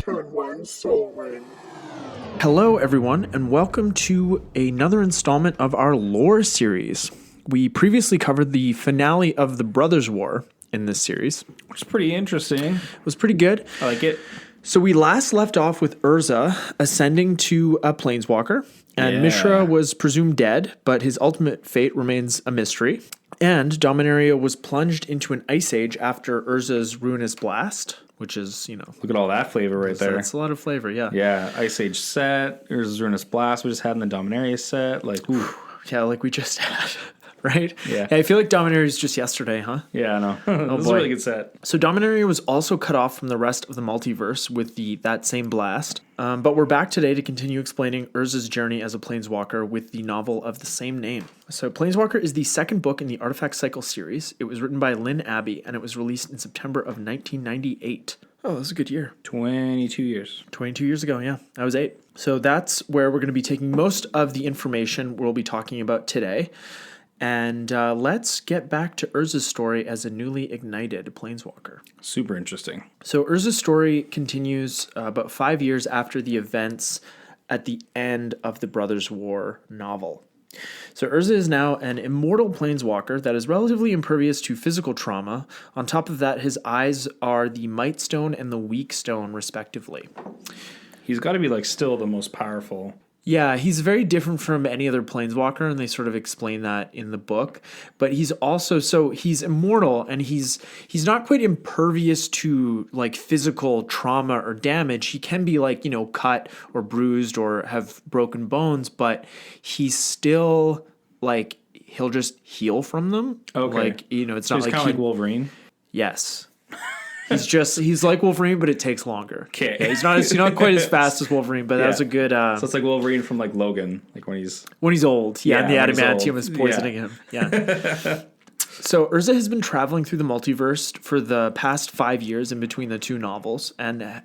Turn one soul ring. Hello, everyone, and welcome to another installment of our lore series. We previously covered the finale of the Brothers' War in this series. Which is pretty interesting. It was pretty good. I like it. So we last left off with Urza ascending to a Planeswalker, and Yeah. Mishra was presumed dead, but his ultimate fate remains a mystery. And Dominaria was plunged into an ice age after Urza's ruinous blast, which is, Look at all that flavor right there. that's a lot of flavor, yeah. Yeah, Ice Age set. There's Ruinous Blast we just had in the Dominaria set. Like, ooh. Yeah, like we just had, right? Yeah. I feel like Dominaria is just yesterday, huh? Yeah, I know. This is a boy. really good set. So Dominaria was also cut off from the rest of the multiverse with that same blast. But we're back today to continue explaining Urza's journey as a Planeswalker with the novel of the same name. So Planeswalker is the second book in the Artifact Cycle series. It was written by Lynn Abbey, and it was released in September of 1998. Oh, that was a good year. 22 years. 22 years ago, yeah. I was 8. So that's where we're going to be taking most of the information we'll be talking about today. And let's get back to Urza's story as a newly ignited Planeswalker. Super interesting. So Urza's story continues about 5 years after the events at the end of the Brothers' War novel. So Urza is now an immortal Planeswalker that is relatively impervious to physical trauma. On top of that, his eyes are the Might Stone and the Weak Stone, respectively. He's got to be, like, still the most powerful. Yeah, he's very different from any other Planeswalker, and they sort of explain that in the book. But he's also, so he's immortal, and he's not quite impervious to, like, physical trauma or damage. He can be, like, cut or bruised or have broken bones, but he's still, like, he'll just heal from them. Okay. Like, it's So not he's like kind of like Wolverine. Yes. He's like Wolverine, but it takes longer. Okay. Yeah, he's not quite as fast as Wolverine, but that was a good. So it's like Wolverine from, like, Logan, like when he's old. Yeah, and the when he's adamantium old. is poisoning him. Yeah. So Urza has been traveling through the multiverse for the past 5 years in between the two novels, and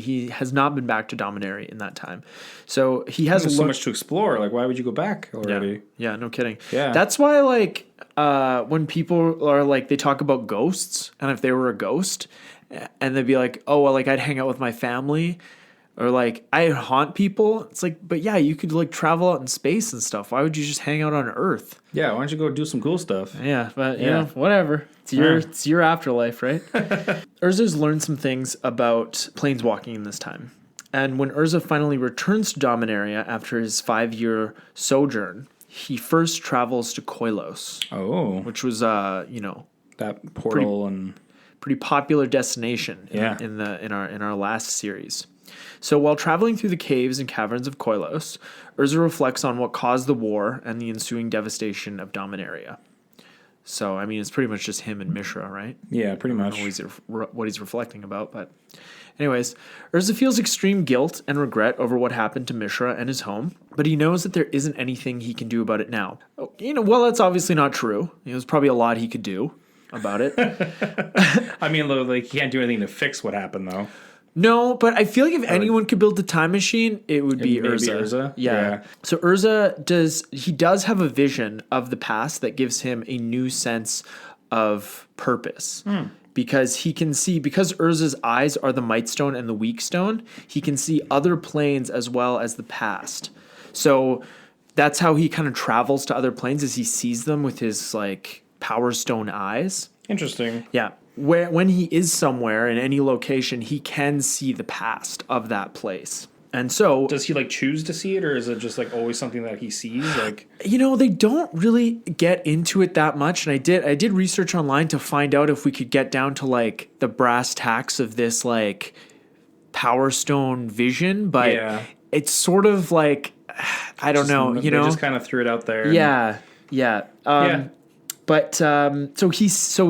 he has not been back to Dominaria in that time. So he has There's so much to explore. Like, why would you go back already? Yeah, no kidding. Yeah. That's why, like, when people are like, they talk about ghosts, and if they were a ghost, and they'd be like, oh, well, like, I'd hang out with my family, or like, I'd haunt people. It's like, but yeah, you could, like, travel out in space and stuff. Why would you just hang out on Earth? Yeah, why don't you go do some cool stuff? Yeah, but, whatever. It's your afterlife, right? Urza's learned some things about planeswalking in this time. And when Urza finally returns to Dominaria after his 5-year sojourn, he first travels to Koilos, Oh. which was, That portal and... pretty popular destination in our last series. So while traveling through the caves and caverns of Koilos, Urza reflects on what caused the war and the ensuing devastation of Dominaria. So, I mean, it's pretty much just him and Mishra, right? Yeah, pretty much. I don't know what he's reflecting about, but anyways, Urza feels extreme guilt and regret over what happened to Mishra and his home, but he knows that there isn't anything he can do about it now. Well, that's obviously not true. There's probably a lot he could do about it. I mean, like, he can't do anything to fix what happened, though. No, but I feel like if anyone could build the time machine, it would be maybe Urza. Urza? Yeah. Yeah. So Urza does have a vision of the past that gives him a new sense of purpose. Because he can see, because Urza's eyes are the Might Stone and the Weak Stone, he can see other planes as well as the past. So that's how he kind of travels to other planes, as he sees them with his, like, Power Stone eyes. Interesting. Yeah. When he is somewhere in any location, he can see the past of that place. And so... Does he, like, choose to see it, or is it just, like, always something that he sees? Like, they don't really get into it that much. And I did research online to find out if we could get down to, like, the brass tacks of this, like, Power Stone vision. But it's sort of like, I don't know, They just kind of threw it out there. Yeah. But so he's in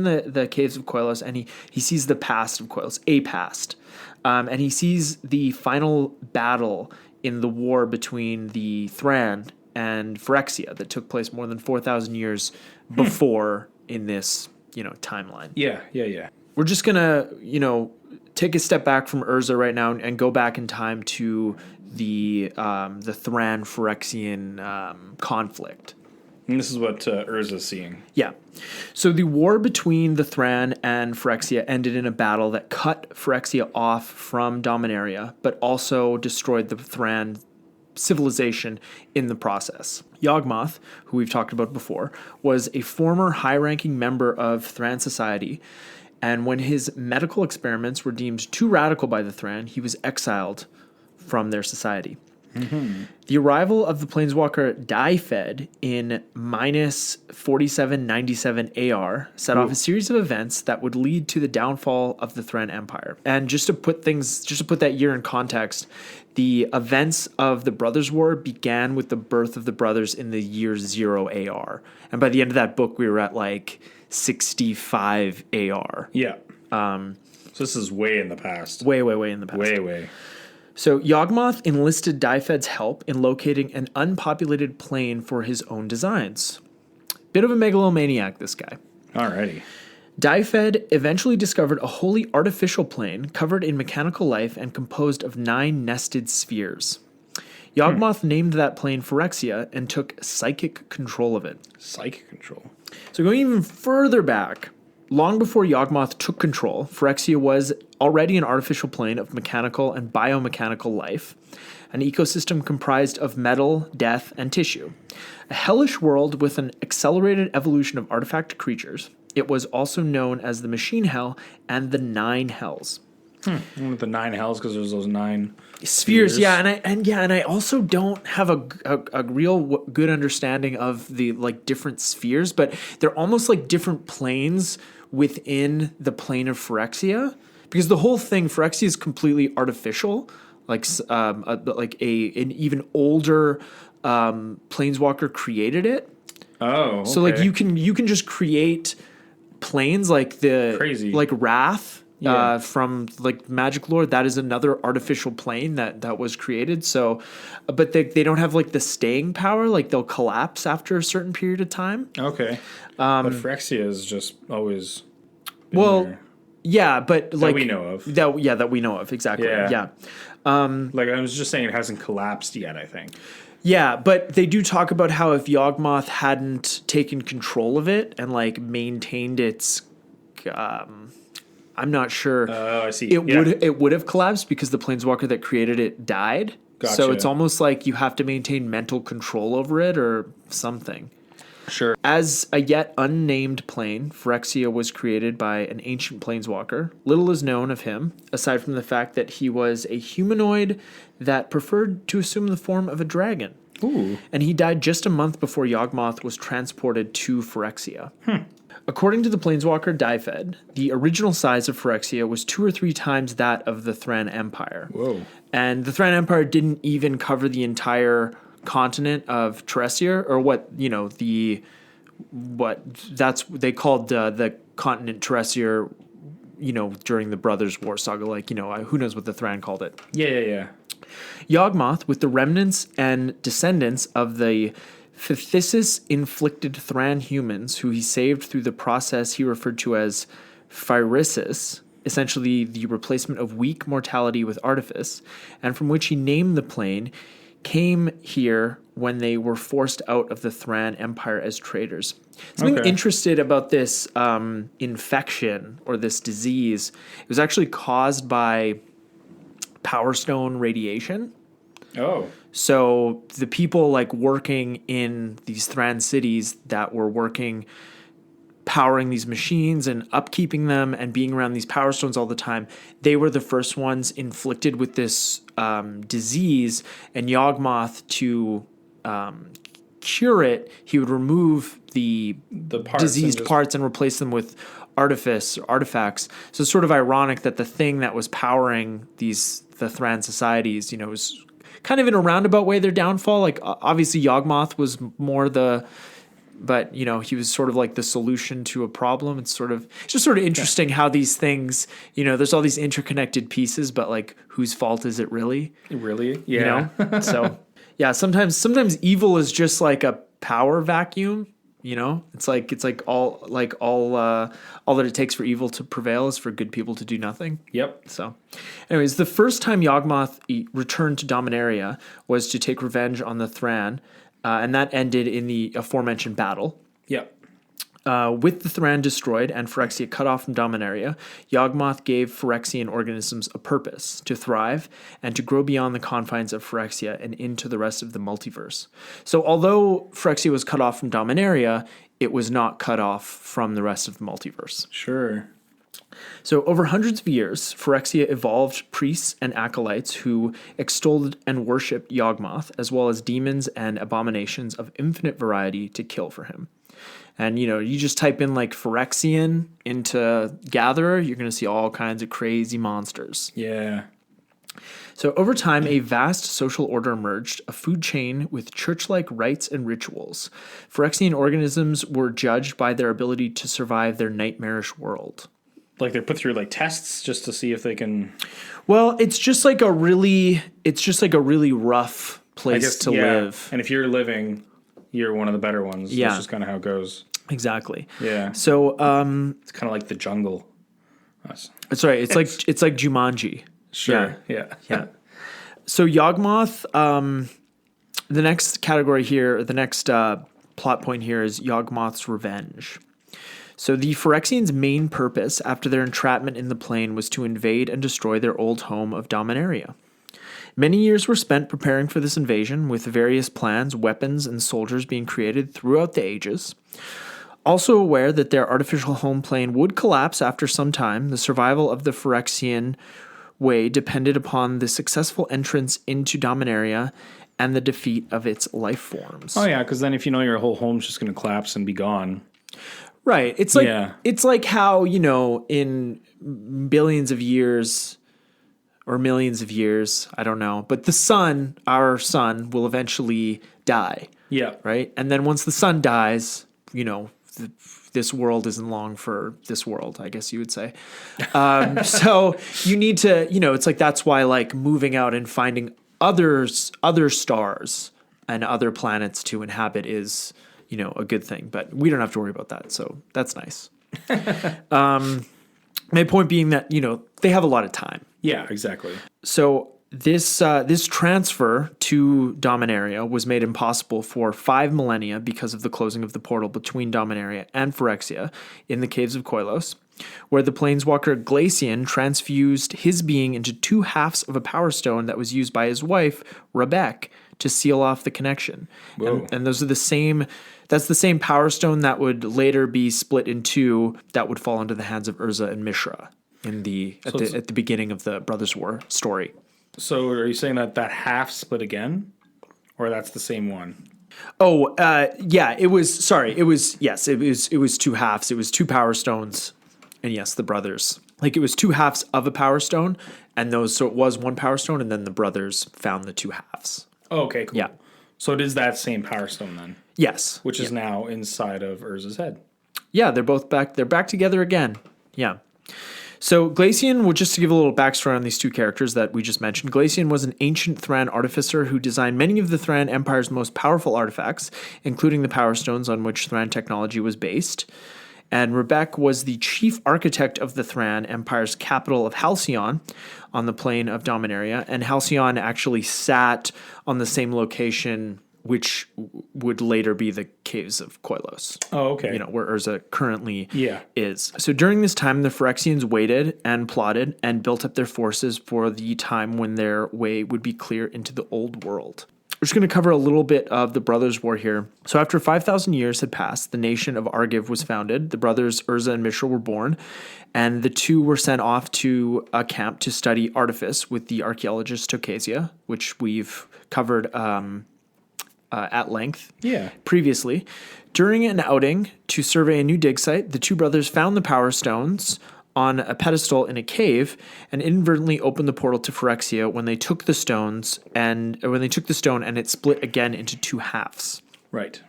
the caves of Koilos, and he sees the past of Koilos, a past, and he sees the final battle in the war between the Thran and Phyrexia that took place more than 4,000 years before in this timeline. Yeah. We're just gonna take a step back from Urza right now and go back in time to the Thran Phyrexian conflict. And this is what Urza's seeing. Yeah. So the war between the Thran and Phyrexia ended in a battle that cut Phyrexia off from Dominaria, but also destroyed the Thran civilization in the process. Yawgmoth, who we've talked about before, was a former high-ranking member of Thran society, and when his medical experiments were deemed too radical by the Thran, he was exiled from their society. Mm-hmm. The arrival of the Planeswalker Daifed in minus 4797 AR set off a series of events that would lead to the downfall of the Thran Empire. And just to put that year in context, the events of the Brothers' War began with the birth of the brothers in the year 0 AR. And by the end of that book, we were at like 65 AR. Yeah. So this is way in the past. Way in the past. Way. So Yawgmoth enlisted Daifed's help in locating an unpopulated plane for his own designs. Bit of a megalomaniac, this guy. Alrighty. Daifed eventually discovered a wholly artificial plane covered in mechanical life and composed of 9 nested spheres. Yawgmoth named that plane Phyrexia and took psychic control of it. Psychic control. So going even further back, long before Yawgmoth took control, Phyrexia was already an artificial plane of mechanical and biomechanical life, an ecosystem comprised of metal, death, and tissue. A hellish world with an accelerated evolution of artifact creatures. It was also known as the Machine Hell and the 9 Hells. With the 9 hells, because there's those 9 spheres. Yeah, and I also don't have a real good understanding of the like different spheres, but they're almost like different planes within the plane of Phyrexia, because the whole thing, Phyrexia, is completely artificial. Like an even older planeswalker created it. Oh, okay. So like you can just create planes like the Crazy. Like Wrath. From like Magic lore, that is another artificial plane that was created. So, but they don't have like the staying power. Like they'll collapse after a certain period of time. Okay. But Phyrexia is just always been there. Yeah, but like that we know of. That we know of, exactly. Yeah. Like I was just saying, it hasn't collapsed yet, I think. Yeah, but they do talk about how if Yawgmoth hadn't taken control of it and like maintained its I'm not sure. Oh, I see. It would have collapsed because the planeswalker that created it died. Gotcha. So it's almost like you have to maintain mental control over it or something. Sure. As a yet unnamed plane, Phyrexia was created by an ancient planeswalker. Little is known of him, aside from the fact that he was a humanoid that preferred to assume the form of a dragon. Ooh. And he died just a month before Yawgmoth was transported to Phyrexia. According to the planeswalker Daifed, the original size of Phyrexia was 2 or 3 times that of the Thran Empire. Whoa. And the Thran Empire didn't even cover the entire continent of Teresia, or they called the continent Teresia, during the Brothers' War saga. Like, who knows what the Thran called it. Yeah. Yawgmoth, with the remnants and descendants of the Phthisis-inflicted Thran humans, who he saved through the process he referred to as Phyresis, essentially the replacement of weak mortality with artifice, and from which he named the plane, came here when they were forced out of the Thran Empire as traitors. Something interesting about this infection or this disease, it was actually caused by Power Stone radiation. Oh. So the people like working in these Thran cities that were working powering these machines and upkeeping them and being around these power stones all the time, they were the first ones inflicted with this disease. And Yawgmoth, to cure it, he would remove the diseased parts and replace them with artifacts. So it's sort of ironic that the thing that was powering the Thran societies, was kind of in a roundabout way their downfall. Like obviously Yawgmoth was more but he was sort of like the solution to a problem. It's just sort of interesting how these things, there's all these interconnected pieces, but like whose fault is it really? Really? Yeah. So yeah, sometimes evil is just like a power vacuum. It's like all that it takes for evil to prevail is for good people to do nothing. Yep. So, anyways, the first time Yawgmoth returned to Dominaria was to take revenge on the Thran, and that ended in the aforementioned battle. Yeah. With the Thran destroyed and Phyrexia cut off from Dominaria, Yawgmoth gave Phyrexian organisms a purpose to thrive and to grow beyond the confines of Phyrexia and into the rest of the multiverse. So although Phyrexia was cut off from Dominaria, it was not cut off from the rest of the multiverse. Sure. So over hundreds of years, Phyrexia evolved priests and acolytes who extolled and worshipped Yawgmoth, as well as demons and abominations of infinite variety to kill for him. And, you just type in like Phyrexian into Gatherer, you're going to see all kinds of crazy monsters. Yeah. So over time, a vast social order emerged, a food chain with church-like rites and rituals. Phyrexian organisms were judged by their ability to survive their nightmarish world. Like they're put through like tests just to see if they can. Well, it's just like a really rough place to live. And if you're living, you're one of the better ones. Yeah. That's just kind of how it goes. Exactly. Yeah. So it's kind of like the jungle. Sorry, it's like Jumanji. Sure. Yeah. So Yawgmoth, the next category here, the next plot point here is Yawgmoth's revenge. So the Phyrexians' main purpose after their entrapment in the plane was to invade and destroy their old home of Dominaria. Many years were spent preparing for this invasion, with various plans, weapons, and soldiers being created throughout the ages. Also aware that their artificial home plane would collapse after some time, the survival of the Phyrexian way depended upon the successful entrance into Dominaria and the defeat of its life forms. Oh, yeah, because then if you know your whole home's just going to collapse and be gone. Right. It's like how, in billions of years or millions of years, I don't know, but the sun, our sun, will eventually die. Yeah. Right? And then once the sun dies, this world isn't long for this world, I guess you would say. So you need to, it's like that's why like moving out and finding other stars and other planets to inhabit is, a good thing. But we don't have to worry about that. So that's nice. My point being that, they have a lot of time. Yeah, exactly. So this transfer to Dominaria was made impossible for 5 millennia because of the closing of the portal between Dominaria and Phyrexia in the caves of Koilos, where the planeswalker Glacian transfused his being into 2 halves of a power stone that was used by his wife, Rebecca, to seal off the connection. And those are that's the same power stone that would later be split in 2 that would fall into the hands of Urza and Mishra at the beginning of the Brothers' War story. So are you saying that half split again? Or that's the same one? Oh, yeah, it was 2 halves. It was 2 power stones. And yes, the brothers. Like it was 2 halves of a power stone, so it was 1 power stone, and then the brothers found the 2 halves. Oh, okay, cool. Yeah. So it is that same power stone then? Yes. Which is now inside of Urza's head. Yeah, they're both back. They're back together again. Yeah. So Glacian, just to give a little backstory on these 2 characters that we just mentioned, Glacian was an ancient Thran artificer who designed many of the Thran Empire's most powerful artifacts, including the Power Stones on which Thran technology was based. And Rebecca was the chief architect of the Thran Empire's capital of Halcyon on the plane of Dominaria, and Halcyon actually sat on the same location which would later be the caves of Koilos. Oh, okay. Where Urza currently is. So during this time, the Phyrexians waited and plotted and built up their forces for the time when their way would be clear into the old world. We're just going to cover a little bit of the Brothers' War here. So after 5,000 years had passed, the nation of Argiv was founded. The brothers Urza and Mishra were born, and the 2 were sent off to a camp to study artifice with the archaeologist Tokasia, which we've covered at length previously. During an outing to survey a new dig site, the 2 brothers found the Power Stones on a pedestal in a cave and inadvertently opened the portal to Phyrexia when they took the stone and it split again into 2 halves. Right.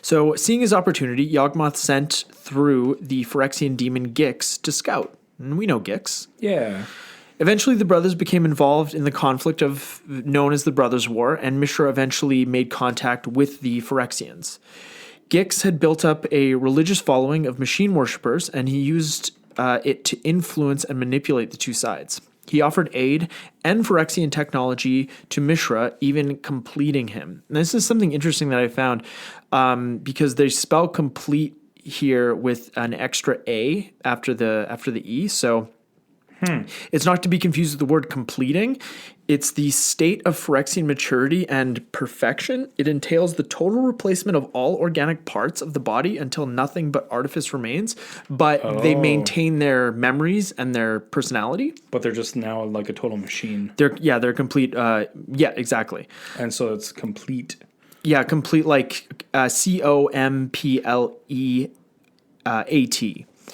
So, seeing his opportunity, Yawgmoth sent through the Phyrexian demon Gix to scout. And we know Gix. Yeah. Eventually, the brothers became involved in the conflict known as the Brothers' War, and Mishra eventually made contact with the Phyrexians. Gix had built up a religious following of machine worshippers, and he used it to influence and manipulate the 2 sides. He offered aid and Phyrexian technology to Mishra, even completing him. And this is something interesting that I found because they spell complete here with an extra A after the E. So it's not to be confused with the word completing. It's the state of Phyrexian maturity and perfection. It entails the total replacement of all organic parts of the body until nothing but artifice remains, but they maintain their memories and their personality. But they're just now like a total machine. They're complete. Yeah, exactly. And so it's complete. Yeah, complete like COMPLEAT.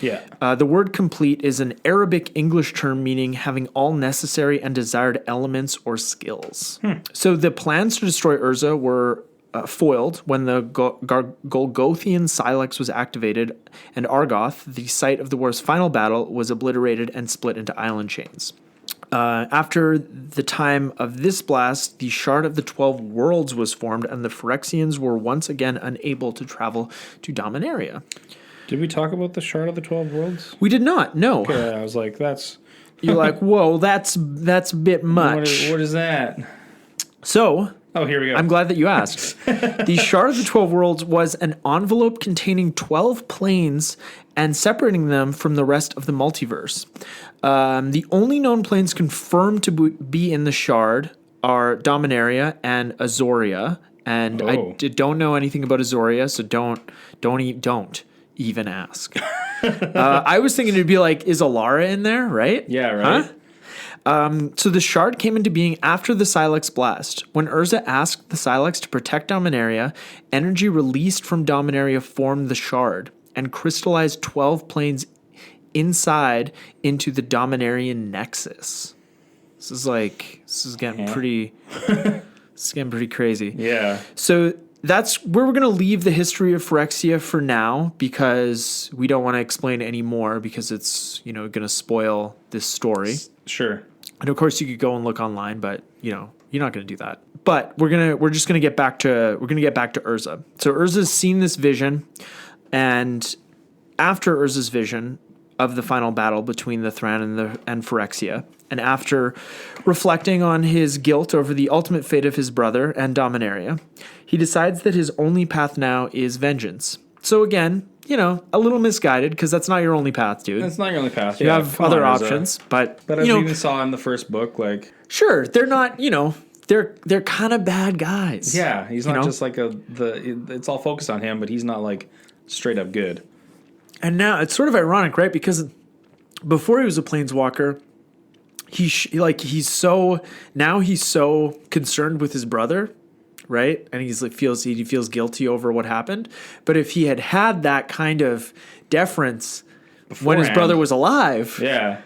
Yeah. The word complete is an Arabic English term meaning having all necessary and desired elements or skills. So the plans to destroy Urza were foiled when the Golgothian Silex was activated, and Argoth, the site of the war's final battle, was obliterated and split into island chains. After the time of this blast, the Shard of the 12 Worlds was formed, and the Phyrexians were once again unable to travel to Dominaria. Did we talk about the Shard of the 12 Worlds? We did not, no. Okay, I was like, that's... You're like, whoa, that's a bit much. What is that? So... Oh, here we go. I'm glad that you asked. The Shard of the 12 Worlds was an envelope containing 12 planes and separating them from the rest of the multiverse. The only known planes confirmed to be in the Shard are Dominaria and Azoria. And I don't know anything about Azoria, so don't even ask. I was thinking it'd be like, is Alara in there, right? Yeah, right. Huh? So the Shard came into being after the Silex blast. When Urza asked the Silex to protect Dominaria, energy released from Dominaria formed the Shard and crystallized 12 planes inside into the Dominarian Nexus. This is getting pretty crazy. Yeah. So that's where we're going to leave the history of Phyrexia for now, because we don't want to explain any more because it's, going to spoil this story. Sure. And of course you could go and look online, but you're not going to do that. But we're just going to get back to Urza. So Urza's seen this vision, and after Urza's vision of the final battle between the Thran and Phyrexia, and after reflecting on his guilt over the ultimate fate of his brother and Dominaria, he decides that his only path now is vengeance. So again, a little misguided, because that's not your only path, dude. That's not your only path. You have other options, but as we even saw in the first book, like... Sure, they're not, they're kind of bad guys. Yeah, he's not just like it's all focused on him, but he's not like straight up good. And now it's sort of ironic, right? Because before he was a Planeswalker, he's so concerned with his brother, right? And he feels guilty over what happened. But if he had that kind of deference when his brother was alive, yeah,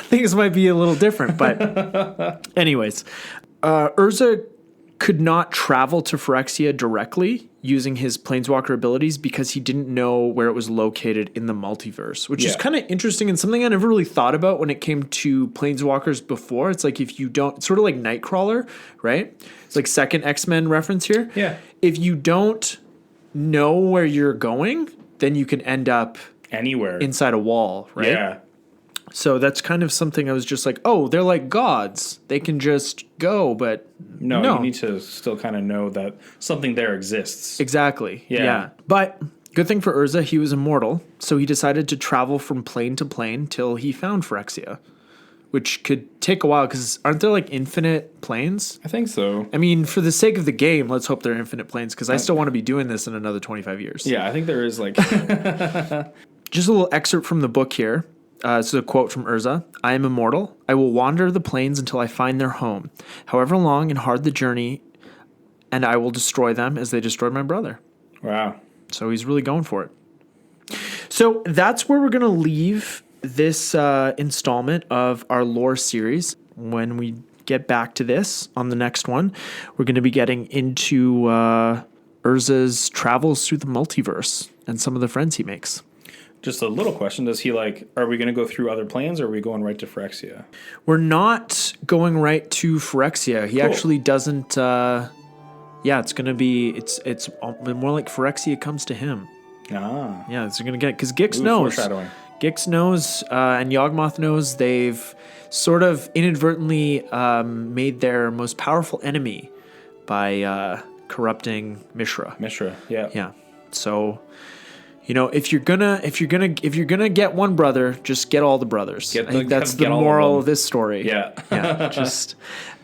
things might be a little different. But anyways, Urza could not travel to Phyrexia directly using his Planeswalker abilities because he didn't know where it was located in the multiverse, which is kind of interesting and something I never really thought about when it came to Planeswalkers before. It's like if you don't, it's sort of like Nightcrawler, right? It's like second X-Men reference here. Yeah. If you don't know where you're going, then you can end up anywhere inside a wall, right? Yeah. So that's kind of something I was just like, oh, they're like gods. They can just go, but no. You need to still kind of know that something there exists. Exactly. Yeah. But good thing for Urza, he was immortal, so he decided to travel from plane to plane till he found Phyrexia, which could take a while because aren't there like infinite planes? I think so. I mean, for the sake of the game, let's hope they're infinite planes because I still want to be doing this in another 25 years. Yeah, I think there is like... Just a little excerpt from the book here. This is a quote from Urza. I am immortal. I will wander the plains until I find their home, however long and hard the journey, and I will destroy them as they destroyed my brother. Wow. So he's really going for it. So that's where we're going to leave this installment of our lore series. When we get back to this on the next one, we're going to be getting into Urza's travels through the multiverse and some of the friends he makes. Just a little question. Are we going to go through other planes or are we going right to Phyrexia? We're not going right to Phyrexia. He actually doesn't, it's going to be, it's more like Phyrexia comes to him. Ah. Yeah, it's going to get, because Gix knows. Foreshadowing. Gix knows and Yawgmoth knows they've sort of inadvertently made their most powerful enemy by corrupting Mishra. Yeah. Yeah. So, if you're gonna get one brother, just get all the brothers. I think that's the moral of this story. Yeah. Yeah. Just,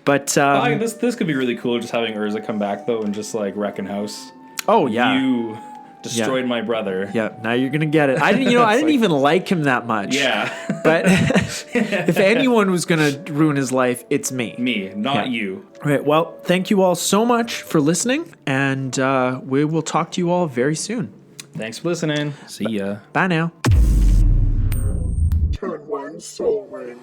but this could be really cool. Just having Urza come back though, and just like wrecking house. Oh yeah. You destroyed my brother. Yeah. Now you're gonna get it. I didn't. I didn't even like him that much. Yeah. But if anyone was gonna ruin his life, it's me. Me, not you. All right. Well, thank you all so much for listening, and we will talk to you all very soon. Thanks for listening. See ya. Bye now. Turn one soul ring.